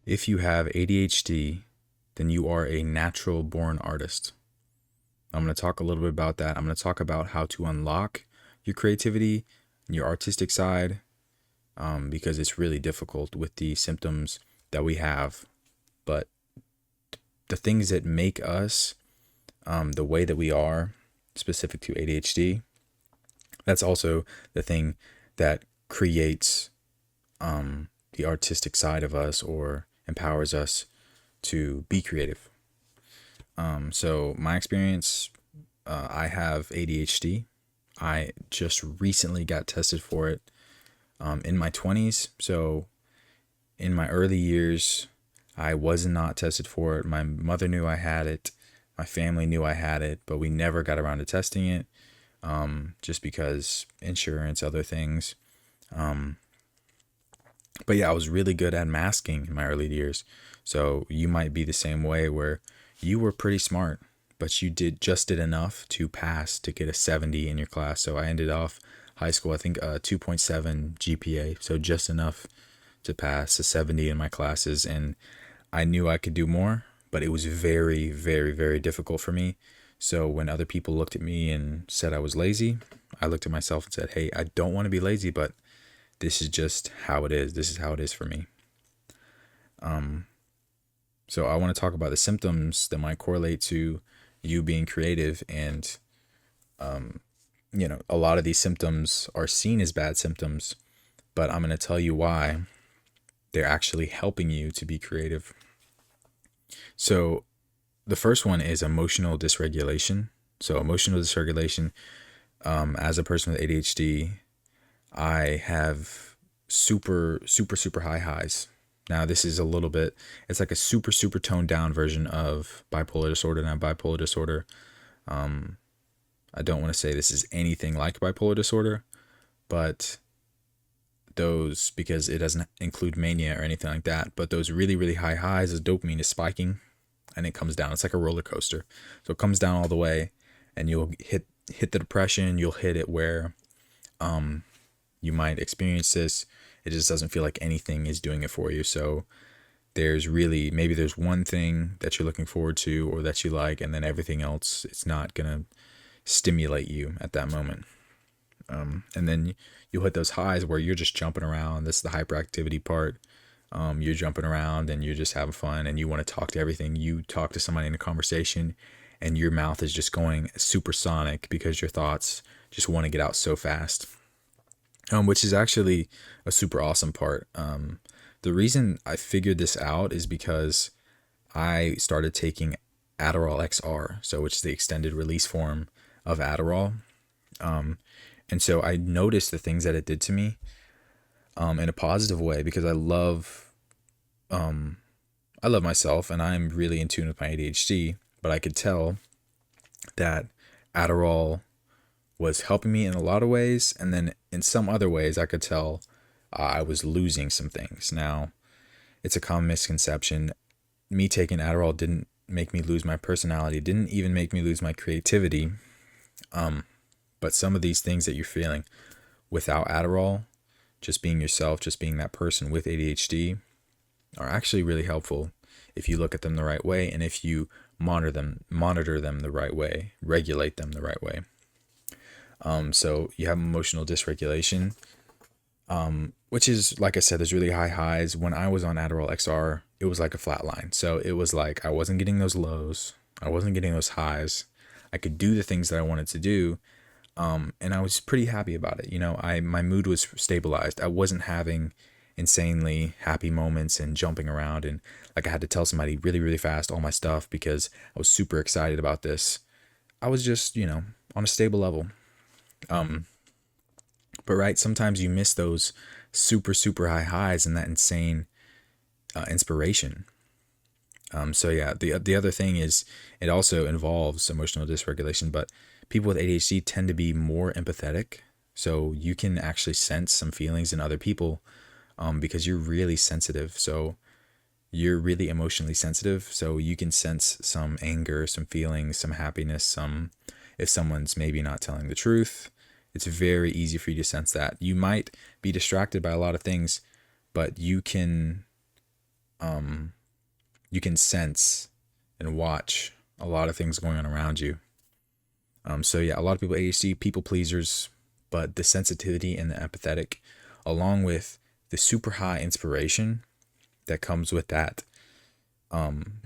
If you have ADHD, then you are a natural born artist. I'm going to talk a little bit about that. I'm going to talk about how to unlock your creativity and your artistic side, because it's really difficult with the symptoms that we have. But the things that make us the way that we are, specific to ADHD, that's also the thing that creates the artistic side of us or empowers us to be creative. So my experience, I have ADHD. I just recently got tested for it in my 20s. So in my early years, I was not tested for it. My mother knew I had it. My family knew I had it, but we never got around to testing it, just because insurance, other things. But yeah, I was really good at masking in my early years. So you might be the same way where you were pretty smart, but you did enough to pass to get a 70 in your class. So I ended off high school, I think 2.7 GPA. So just enough to pass a 70 in my classes. And I knew I could do more, but it was very, very, very difficult for me. So when other people looked at me and said I was lazy, I looked at myself and said, hey, I don't want to be lazy, but this is just how it is. This is how it is for me. So I want to talk about the symptoms that might correlate to you being creative. And, a lot of these symptoms are seen as bad symptoms, but I'm going to tell you why they're actually helping you to be creative. So the first one is emotional dysregulation. So emotional dysregulation, as a person with ADHD, I have super, super, super high highs. Now, this is a little bit, it's like a super, super toned down version of bipolar disorder. Now, bipolar disorder, I don't want to say this is anything like bipolar disorder, but those, because it doesn't include mania or anything like that, but those really, really high highs, as dopamine is spiking and it comes down. It's like a roller coaster. So it comes down all the way and you'll hit the depression. You'll hit it where, you might experience this. It just doesn't feel like anything is doing it for you. So maybe there's one thing that you're looking forward to or that you like, and then everything else, it's not going to stimulate you at that moment. And then you'll hit those highs where you're just jumping around. This is the hyperactivity part. You're jumping around and you're just having fun and you want to talk to everything. You talk to somebody in a conversation and your mouth is just going supersonic because your thoughts just want to get out so fast. Which is actually a super awesome part. The reason I figured this out is because I started taking Adderall XR, which is the extended release form of Adderall. And so I noticed the things that it did to me, in a positive way, because I love myself and I'm really in tune with my ADHD, but I could tell that Adderall was helping me in a lot of ways, and then in some other ways I could tell I was losing some things. Now, it's a common misconception. Me taking Adderall didn't make me lose my personality, didn't even make me lose my creativity. But some of these things that you're feeling without Adderall, just being yourself, just being that person with ADHD, are actually really helpful if you look at them the right way and if you monitor them the right way, regulate them the right way. So you have emotional dysregulation, which is, like I said, there's really high highs. When I was on Adderall XR, it was like a flat line. So it was like I wasn't getting those lows. I wasn't getting those highs. I could do the things that I wanted to do. And I was pretty happy about it. My mood was stabilized. I wasn't having insanely happy moments and jumping around. And like I had to tell somebody really, really fast all my stuff because I was super excited about this. I was just, on a stable level. But right, sometimes you miss those super, super high highs and that insane inspiration. So yeah, the other thing is it also involves emotional dysregulation, but people with ADHD tend to be more empathetic. So you can actually sense some feelings in other people, because you're really sensitive. So you're really emotionally sensitive. So you can sense some anger, some feelings, some happiness, if someone's maybe not telling the truth. It's very easy for you to sense that. You might be distracted by a lot of things, but you can you can sense and watch a lot of things going on around you. So yeah, a lot of people ADHD, people pleasers, but the sensitivity and the empathetic, along with the super high inspiration that comes with that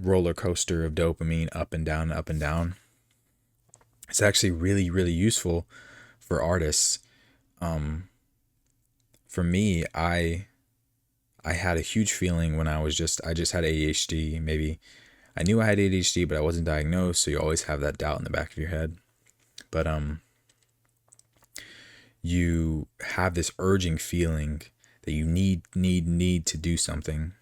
roller coaster of dopamine up and down, up and down. It's actually really, really useful for artists. For me, I had a huge feeling when I just had ADHD. Maybe I knew I had ADHD, but I wasn't diagnosed. So you always have that doubt in the back of your head. But you have this urging feeling that you need to do something.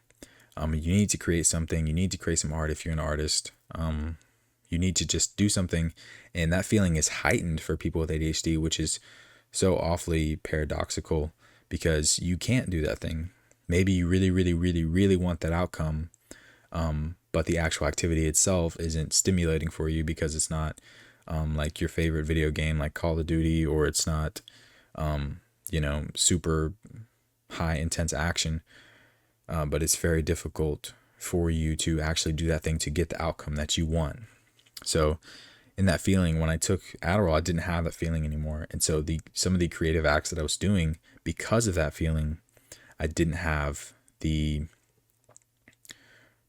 You need to create something. You need to create some art if you're an artist. You need to just do something. And that feeling is heightened for people with ADHD, which is so awfully paradoxical because you can't do that thing. Maybe you really, really, really, really want that outcome, but the actual activity itself isn't stimulating for you because it's not like your favorite video game like Call of Duty, or it's not, super high intense action. But it's very difficult for you to actually do that thing to get the outcome that you want. So in that feeling, when I took Adderall, I didn't have that feeling anymore. And so some of the creative acts that I was doing because of that feeling, I didn't have the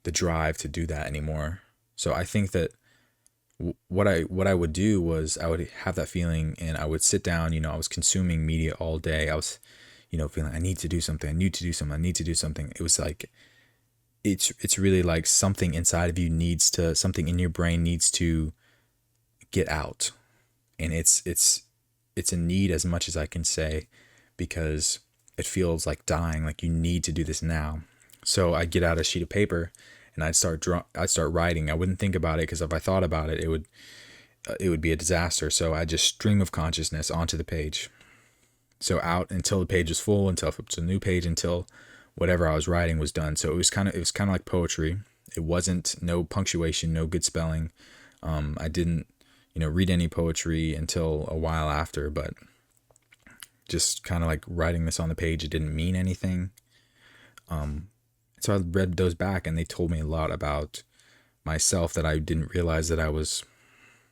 drive to do that anymore. So I think that what I would do was I would have that feeling and I would sit down, I was consuming media all day. I was, feeling I need to do something. I need to do something. I need to do something. It was like, it's really like something inside of you something in your brain needs to get out. And it's a need as much as I can say, because it feels like dying, like you need to do this now. So I'd get out a sheet of paper and I'd start writing. I wouldn't think about it because if I thought about it, it would be a disaster. So I just stream of consciousness onto the page. So out until the page was full, until it's a new page, until whatever I was writing was done. So it was kind of like poetry. It wasn't no punctuation, no good spelling. I didn't, read any poetry until a while after, but just kind of like writing this on the page, it didn't mean anything. So I read those back and they told me a lot about myself that I didn't realize that I was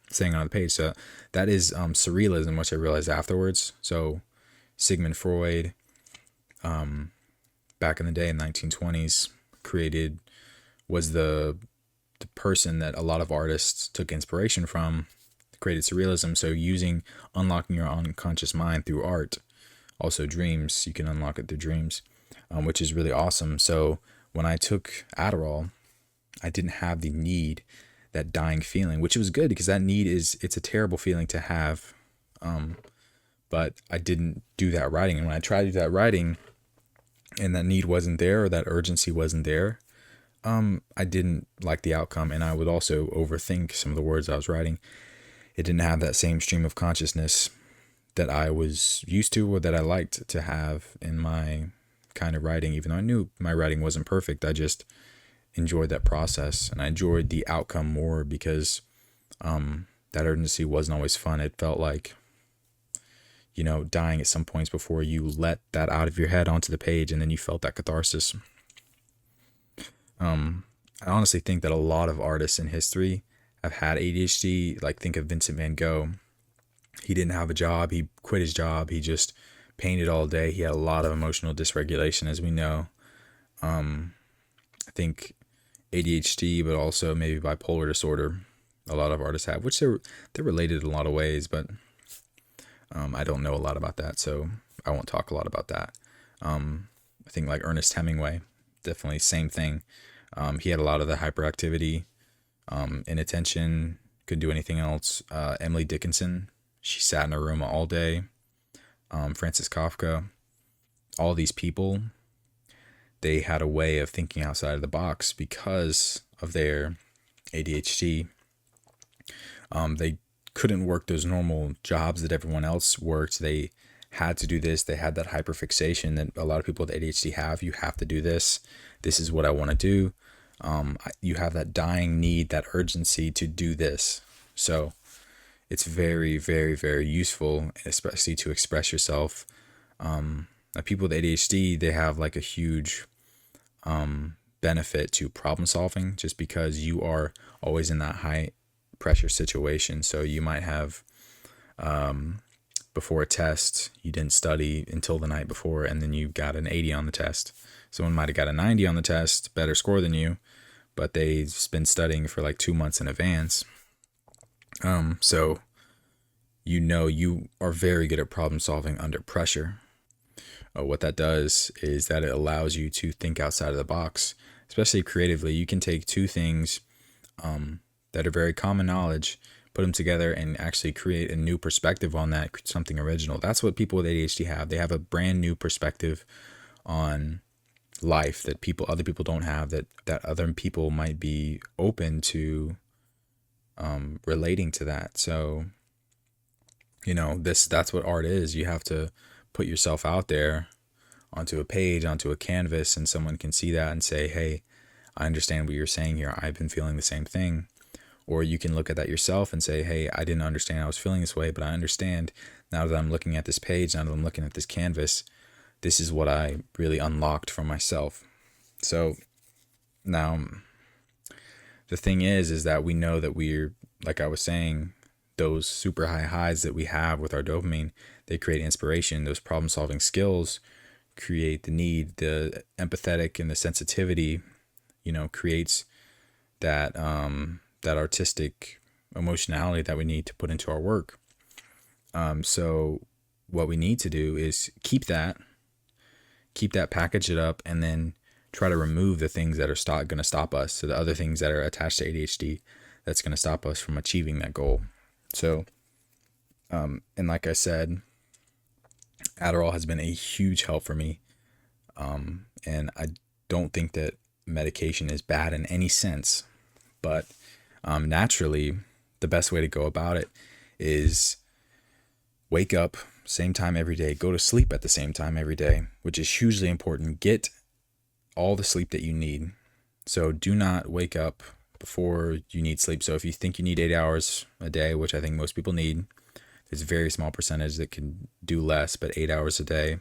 saying on the page. So that is surrealism, which I realized afterwards. So Sigmund Freud, back in the day in the 1920s, was the person that a lot of artists took inspiration from, created surrealism. So unlocking your unconscious mind through art, also dreams, you can unlock it through dreams, which is really awesome. So when I took Adderall, I didn't have the need, that dying feeling, which was good because that need it's a terrible feeling to have. But I didn't do that writing. And when I tried to do that writing and that need wasn't there, or that urgency wasn't there, I didn't like the outcome. And I would also overthink some of the words I was writing. It didn't have that same stream of consciousness that I was used to or that I liked to have in my kind of writing. Even though I knew my writing wasn't perfect, I just enjoyed that process and I enjoyed the outcome more because that urgency wasn't always fun. It felt like, dying at some points before you let that out of your head onto the page, and then you felt that catharsis. I honestly think that a lot of artists in history have had ADHD. Like, think of Vincent van Gogh. He didn't have a job. He quit his job. He just painted all day. He had a lot of emotional dysregulation, as we know. I think ADHD, but also maybe bipolar disorder, a lot of artists have, which they're related in a lot of ways, but I don't know a lot about that, so I won't talk a lot about that. I think like Ernest Hemingway, definitely same thing. He had a lot of the hyperactivity, inattention, couldn't do anything else. Emily Dickinson, she sat in her room all day. Francis Kafka, all these people, they had a way of thinking outside of the box because of their ADHD. They couldn't work those normal jobs that everyone else worked. They had to do this. They had that hyperfixation that a lot of people with ADHD have. You have to do this. This is what I want to do. You have that dying need, that urgency to do this. So it's very, very, very useful, especially to express yourself. People with ADHD, they have like a huge benefit to problem solving just because you are always in that high pressure situation. So you might have, before a test, you didn't study until the night before, and then you got an 80 on the test. Someone might have got a 90 on the test, better score than you, but they've been studying for like 2 months in advance. So you are very good at problem solving under pressure. What that does is that it allows you to think outside of the box, especially creatively. You can take two things that are very common knowledge, put them together, and actually create a new perspective on that, something original. That's what people with ADHD have. They have a brand new perspective on life that other people don't have, that other people might be open to relating to that. So, that's what art is. You have to put yourself out there onto a page, onto a canvas, and someone can see that and say, hey, I understand what you're saying here. I've been feeling the same thing. Or you can look at that yourself and say, hey, I didn't understand I was feeling this way, but I understand now that I'm looking at this page, now that I'm looking at this canvas, this is what I really unlocked for myself. So now the thing is that we know that we're, like I was saying, those super high highs that we have with our dopamine, they create inspiration. Those problem solving skills create the need, the empathetic and the sensitivity, creates that, that artistic emotionality that we need to put into our work. So what we need to do is keep that, package it up, and then try to remove the things that are going to stop us. So the other things that are attached to ADHD that's going to stop us from achieving that goal. So, and like I said, Adderall has been a huge help for me. And I don't think that medication is bad in any sense, but naturally, the best way to go about it is wake up same time every day, go to sleep at the same time every day, which is hugely important. Get all the sleep that you need. So do not wake up before you need sleep. So if you think you need 8 hours a day, which I think most people need, there's a very small percentage that can do less, but 8 hours a day.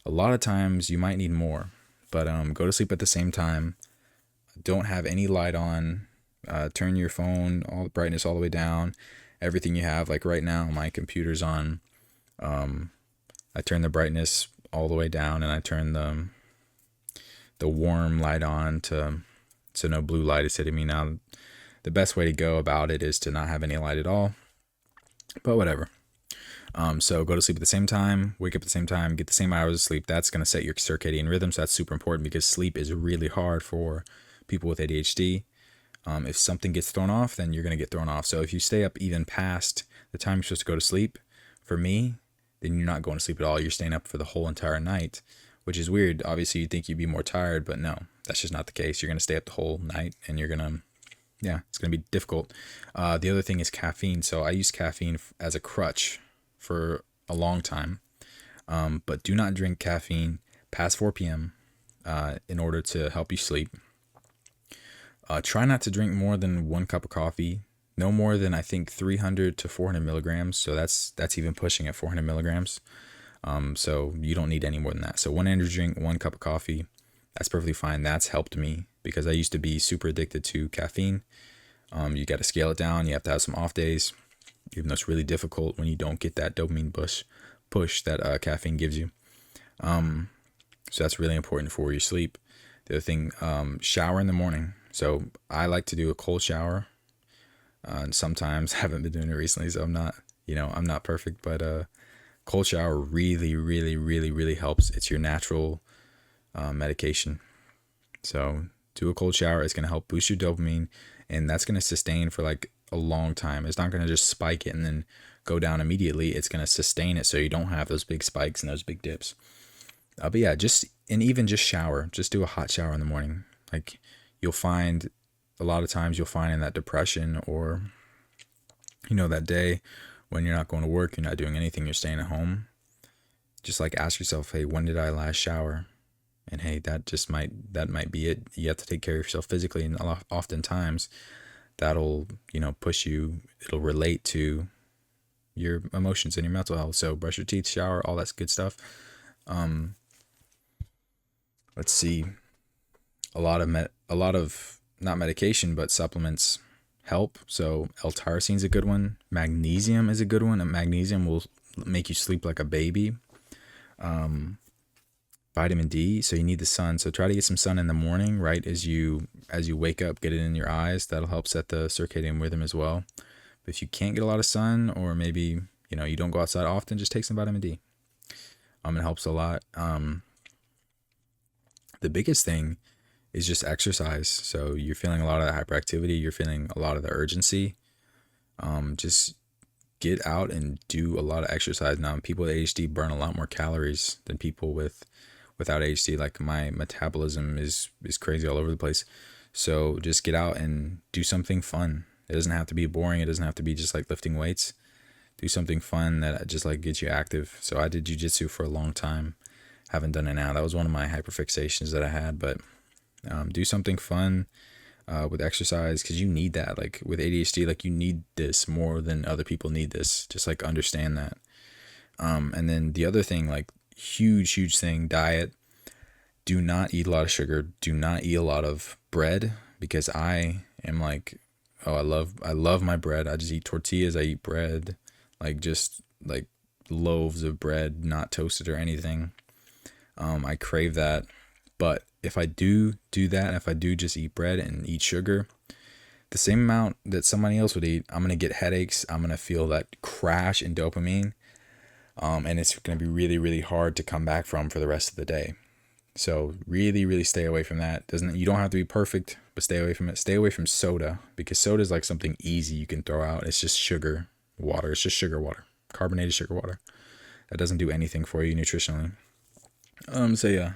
A lot of times you might need more, but go to sleep at the same time. Don't have any light on. Turn your phone, all the brightness all the way down. Everything you have, like right now, my computer's on. I turn the brightness all the way down, and I turn the warm light on so no blue light is hitting me. Now, the best way to go about it is to not have any light at all, but whatever. So go to sleep at the same time, wake up at the same time, get the same hours of sleep. That's going to set your circadian rhythm. So that's super important because sleep is really hard for people with ADHD. If something gets thrown off, then you're going to get thrown off. So if you stay up even past the time you're supposed to go to sleep, for me, then you're not going to sleep at all. You're staying up for the whole entire night, which is weird. Obviously, you'd think you'd be more tired, but no, that's just not the case. You're going to stay up the whole night, and it's going to be difficult. The other thing is caffeine. So I use caffeine as a crutch for a long time, but do not drink caffeine past 4 p.m. In order to help you sleep. Try not to drink more than 1 cup of coffee, no more than I think 300 to 400 milligrams. So that's even pushing at 400 milligrams. So you don't need any more than that. So 1 energy drink, 1 cup of coffee, that's perfectly fine. That's helped me because I used to be super addicted to caffeine. You got to scale it down. You have to have some off days, even though it's really difficult when you don't get that dopamine push that caffeine gives you. So that's really important for your sleep. The other thing, shower in the morning. So I like to do a cold shower. And sometimes I haven't been doing it recently, so I'm not perfect, but cold shower really, really, really, really helps. It's your natural medication. So do a cold shower. It's going to help boost your dopamine, and that's going to sustain for like a long time. It's not going to just spike it and then go down immediately. It's going to sustain it so you don't have those big spikes and those big dips. But yeah, even just shower. Just do a hot shower in the morning. Like you'll find a lot of times in that depression or, that day when you're not going to work, you're not doing anything, you're staying at home. Just like ask yourself, hey, when did I last shower? And hey, that might be it. You have to take care of yourself physically, and oftentimes that'll, push you. It'll relate to your emotions and your mental health. So brush your teeth, shower, all that's good stuff. Let's see. a lot of not medication but supplements help. So L-tyrosine is a good one. Magnesium is a good one. And magnesium will make you sleep like a baby. Vitamin D, so you need the sun. So try to get some sun in the morning, right as you wake up. Get it in your eyes. That'll help set the circadian rhythm as well. But if you can't get a lot of sun, or maybe you don't go outside often, just take some vitamin D. It helps a lot. The biggest thing is just exercise. So you're feeling a lot of the hyperactivity, you're feeling a lot of the urgency. Just get out and do a lot of exercise. Now, people with ADHD burn a lot more calories than people without ADHD. Like, my metabolism is crazy all over the place. So just get out and do something fun. It doesn't have to be boring. It doesn't have to be just like lifting weights. Do something fun that just like gets you active. So I did jujitsu for a long time. Haven't done it now. That was one of my hyperfixations that I had. But do something fun with exercise, because you need that. Like with ADHD, like you need this more than other people need this. Just like understand that. And then the other thing, like huge thing, diet. Do not eat a lot of sugar. Do not eat a lot of bread, because I am like, oh, I love my bread. I just eat tortillas. I eat bread, like just like loaves of bread, not toasted or anything. I crave that. But if I do that, if I do just eat bread and eat sugar, the same amount that somebody else would eat, I'm going to get headaches. I'm going to feel that crash in dopamine. And it's going to be really hard to come back from for the rest of the day. So really stay away from that. You don't have to be perfect, but stay away from it. Stay away from soda, because soda is like something easy you can throw out. It's just sugar water. It's just sugar water, carbonated sugar water. That doesn't do anything for you nutritionally. So yeah,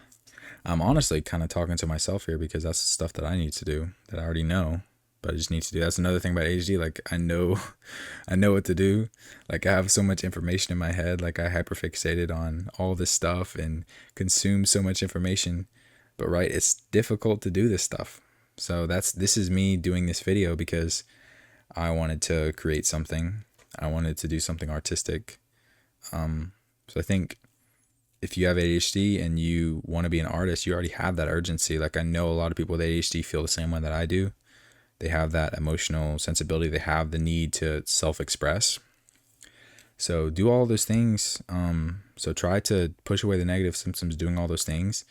I'm honestly kind of talking to myself here, because that's the stuff that I need to do, that I already know, but I just need to do. That's another thing about ADHD. Like I know what to do. Like I have so much information in my head. Like I hyperfixated on all this stuff and consume so much information, but right, it's difficult to do this stuff. So this is me doing this video because I wanted to create something. I wanted to do something artistic. So I think if you have ADHD and you want to be an artist, you already have that urgency. Like I know a lot of people with ADHD feel the same way that I do. They have that emotional sensibility. They have the need to self-express. So do all those things. So try to push away the negative symptoms doing all those things,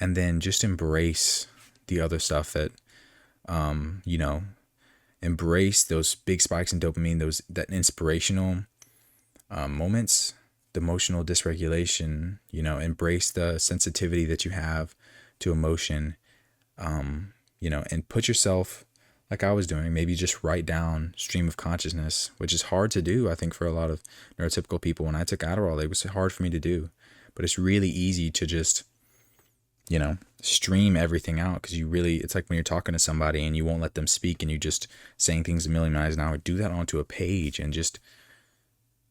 and then just embrace the other stuff that, embrace those big spikes in dopamine, that inspirational moments, the emotional dysregulation, embrace the sensitivity that you have to emotion, and put yourself, like I was doing, maybe just write down stream of consciousness, which is hard to do, I think, for a lot of neurotypical people. When I took Adderall, it was hard for me to do, but it's really easy to just, stream everything out, because it's like when you're talking to somebody and you won't let them speak and you just saying things a million miles an hour. Do that onto a page and just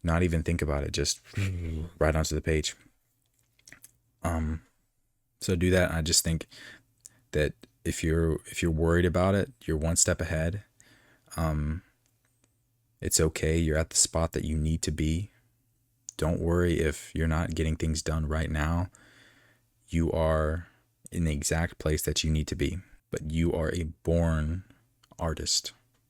not even think about it, just right onto the page. So do that. I just think that if you're worried about it, you're one step ahead. It's okay. You're at the spot that you need to be. Don't worry if you're not getting things done right now. You are in the exact place that you need to be, but you are a born artist.